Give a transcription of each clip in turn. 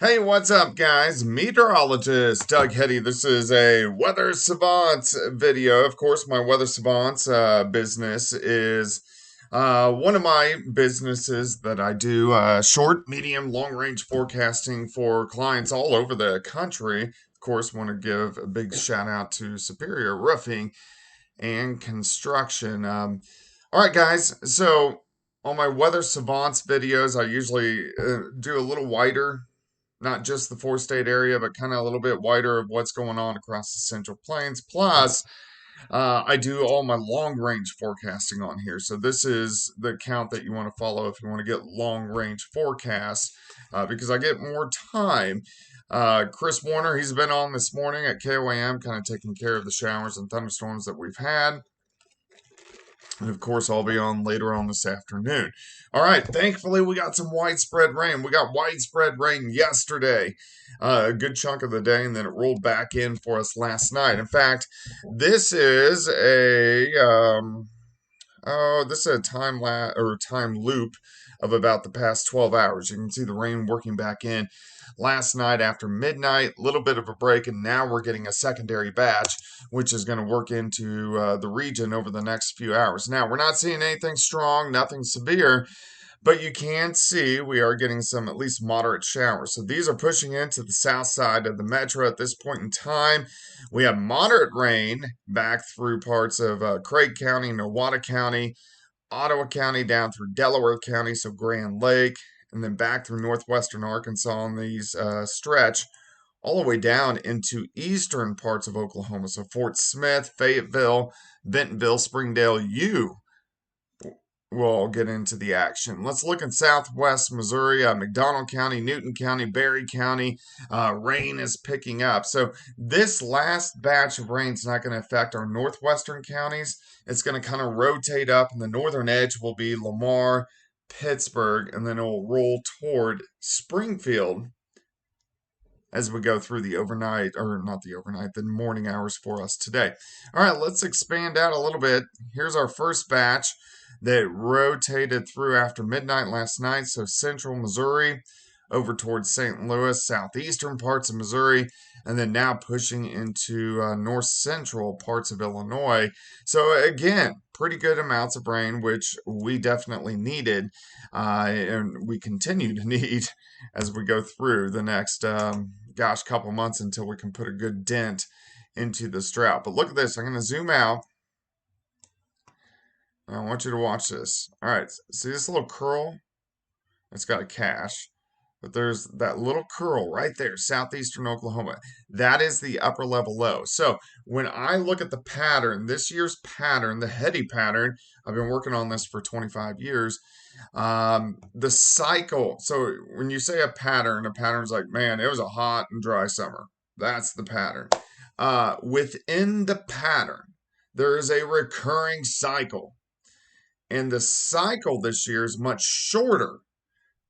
Hey, what's up, guys? Meteorologist Doug Hetty. This is a Weather Savants video. Of course, my Weather Savants business is one of my businesses that I do short, medium, long range forecasting for clients all over the country. Of course, want to give a big shout out to Superior Roofing and Construction. All right, guys. So, on my Weather Savants videos, I usually do a little wider, not just the four-state area, but kind of a little bit wider of what's going on across the Central Plains. Plus, I do all my long-range forecasting on here. So this is the account that you want to follow if you want to get long-range forecasts, because I get more time. Chris Warner, he's been on this morning at KOAM, kind of taking care of the showers and thunderstorms that we've had. And of course, I'll be on later on this afternoon. All right, thankfully, we got some widespread rain. We got widespread rain yesterday, a good chunk of the day, and then it rolled back in for us last night. In fact, this is a time loop of about the past 12 hours. You can see the rain working back in last night after midnight, a little bit of a break, and now we're getting a secondary batch, which is going to work into the region over the next few hours. Now, we're not seeing anything strong, nothing severe, but you can see we are getting some at least moderate showers. So these are pushing into the south side of the metro at this point in time. We have moderate rain back through parts of Craig County, Nowata County, Ottawa County, down through Delaware County, so Grand Lake, and then back through northwestern Arkansas on these stretch all the way down into eastern parts of Oklahoma. So Fort Smith, Fayetteville, Bentonville, Springdale, we'll all get into the action. Let's look in southwest Missouri, McDonald County, Newton County, Berry County. Rain is picking up. So this last batch of rain is not going to affect our northwestern counties. It's going to kind of rotate up, and the northern edge will be Lamar, Pittsburgh, and then it will roll toward Springfield as we go through the overnight, or not the overnight, the morning hours for us today. All right, let's expand out a little bit. Here's our first batch that rotated through after midnight last night. So central Missouri over towards St. Louis, southeastern parts of Missouri, and then now pushing into north central parts of Illinois. So again, pretty good amounts of rain, which we definitely needed, and we continue to need as we go through the next, couple months until we can put a good dent into this drought. But look at this. I'm going to zoom out. I want you to watch this. All right. See this little curl? It's got a cache. But there's that little curl right there, southeastern Oklahoma. That is the upper level low. So when I look at the pattern, this year's pattern, the Hetty pattern, I've been working on this for 25 years. The cycle. So when you say a pattern's like, man, it was a hot and dry summer. That's the pattern. Within the pattern, there is a recurring cycle. And the cycle this year is much shorter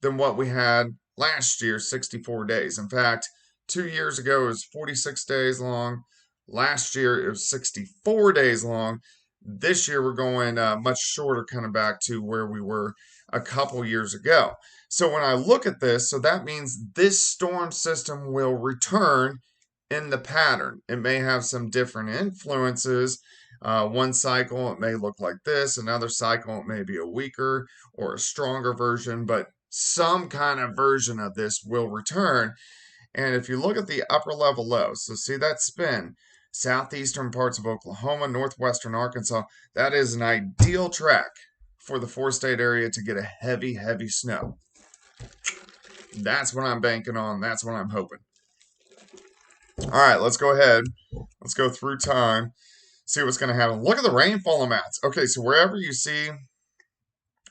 than what we had last year, 64 days. In fact, 2 years ago it was 46 days long. Last year it was 64 days long. This year we're going much shorter, kind of back to where we were a couple years ago. So when I look at this, so that means this storm system will return in the pattern. It may have some different influences. One cycle, it may look like this. Another cycle, it may be a weaker or a stronger version, but some kind of version of this will return. And if you look at the upper level low, so see that spin, southeastern parts of Oklahoma, northwestern Arkansas, that is an ideal track for the four-state area to get a heavy, heavy snow. That's what I'm banking on. That's what I'm hoping. All right, let's go ahead. Let's go through time, see what's going to happen. Look at the rainfall amounts. Okay, so wherever you see,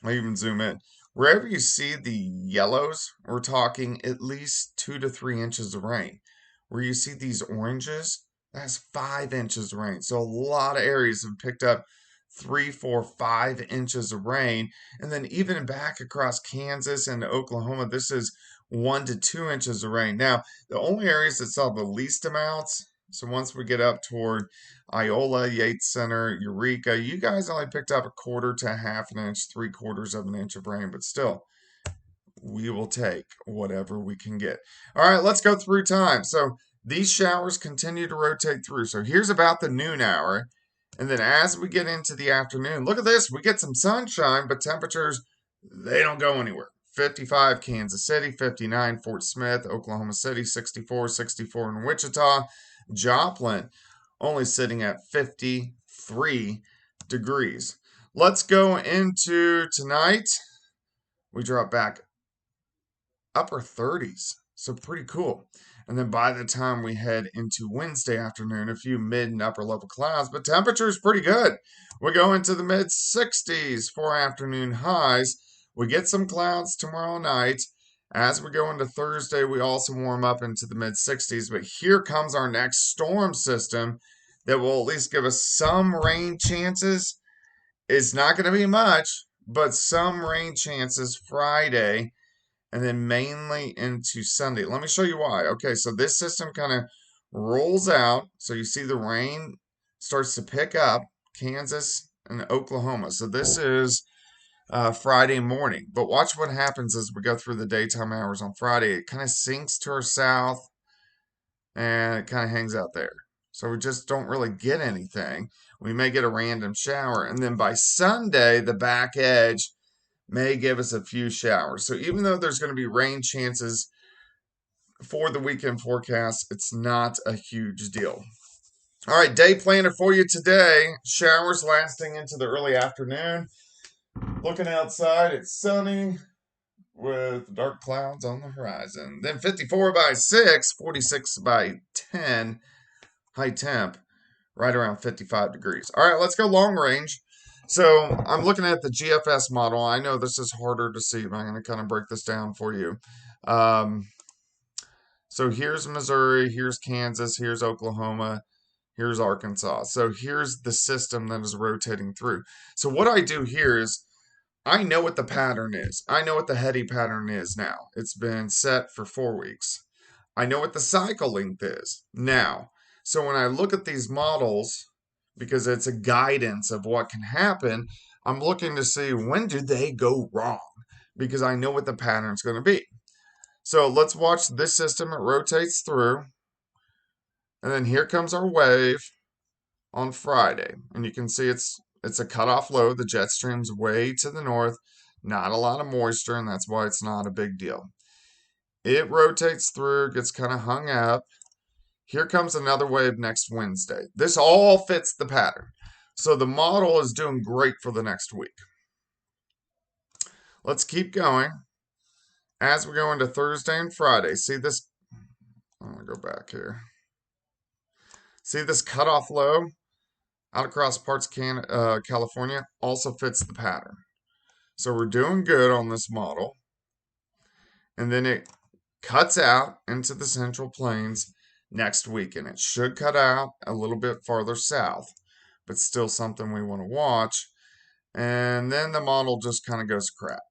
I'll even zoom in. Wherever you see the yellows, we're talking at least 2 to 3 inches of rain. Where you see these oranges, that's 5 inches of rain. So a lot of areas have picked up 3, 4, 5 inches of rain. And then even back across Kansas and Oklahoma, this is 1 to 2 inches of rain. Now, the only areas that saw the least amounts, so once we get up toward Iola, Yates Center, Eureka, you guys only picked up 1/4 to 1/2 inch, 3/4 of an inch of rain, but still, we will take whatever we can get. All right, let's go through time. So these showers continue to rotate through. So here's about the noon hour. And then as we get into the afternoon, look at this. We get some sunshine, but temperatures, they don't go anywhere. 55 Kansas City, 59 Fort Smith, Oklahoma City, 64, 64 in Wichita. Joplin only sitting at 53 degrees. Let's go into tonight. We drop back upper 30s. So pretty cool. And then by the time we head into Wednesday afternoon, a few mid and upper level clouds, but temperature is pretty good. We go into the mid 60s for afternoon highs. We get some clouds tomorrow night. As we go into Thursday, we also warm up into the mid 60s. But here comes our next storm system that will at least give us some rain chances. It's not going to be much, but some rain chances Friday and then mainly into Sunday. Let me show you why. Okay, so this system kind of rolls out. So you see the rain starts to pick up Kansas and Oklahoma. So this is Friday morning. But watch what happens as we go through the daytime hours on Friday. It kind of sinks to our south and it kind of hangs out there. So we just don't really get anything. We may get a random shower. And then by Sunday, the back edge may give us a few showers. So even though there's going to be rain chances for the weekend forecast, it's not a huge deal. All right, day planner for you today. Showers lasting into the early afternoon. Looking outside, it's sunny with dark clouds on the horizon. Then 54 by 6, 46 by 10, high temp, right around 55 degrees. All right, let's go long range. So I'm looking at the GFS model. I know this is harder to see, but I'm going to kind of break this down for you. So here's Missouri, here's Kansas, here's Oklahoma, here's Arkansas. So here's the system that is rotating through. So what I do here is I know what the pattern is. I know what the heady pattern is now. It's been set for 4 weeks. I know what the cycle length is now. So when I look at these models, because it's a guidance of what can happen, I'm looking to see when do they go wrong, because I know what the pattern's going to be. So let's watch this system. It rotates through. And then here comes our wave on Friday. And you can see it's a cutoff low. The jet stream's way to the north. Not a lot of moisture, and that's why it's not a big deal. It rotates through, gets kind of hung up. Here comes another wave next Wednesday. This all fits the pattern. So the model is doing great for the next week. Let's keep going. As we go into Thursday and Friday, see this? I'm going to go back here. See this cutoff low out across parts of California? Also fits the pattern. So we're doing good on this model. And then it cuts out into the Central Plains next week. And it should cut out a little bit farther south, but still something we want to watch. And then the model just kind of goes crap.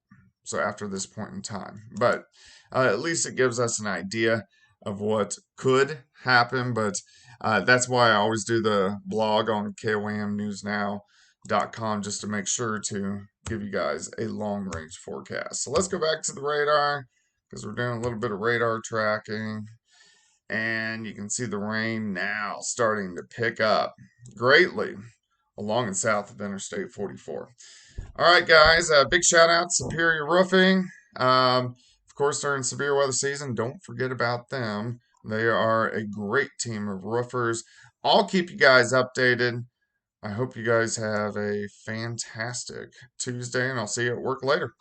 So after this point in time, but at least it gives us an idea of what could happen. But that's why I always do the blog on KOAMnewsnow.com, just to make sure to give you guys a long range forecast. So let's go back to the radar, because we're doing a little bit of radar tracking. And you can see the rain now starting to pick up greatly along and south of Interstate 44. All right, guys, big shout out to Superior Roofing. Of course, during severe weather season, don't forget about them. They are a great team of roofers. I'll keep you guys updated. I hope you guys have a fantastic Tuesday, and I'll see you at work later.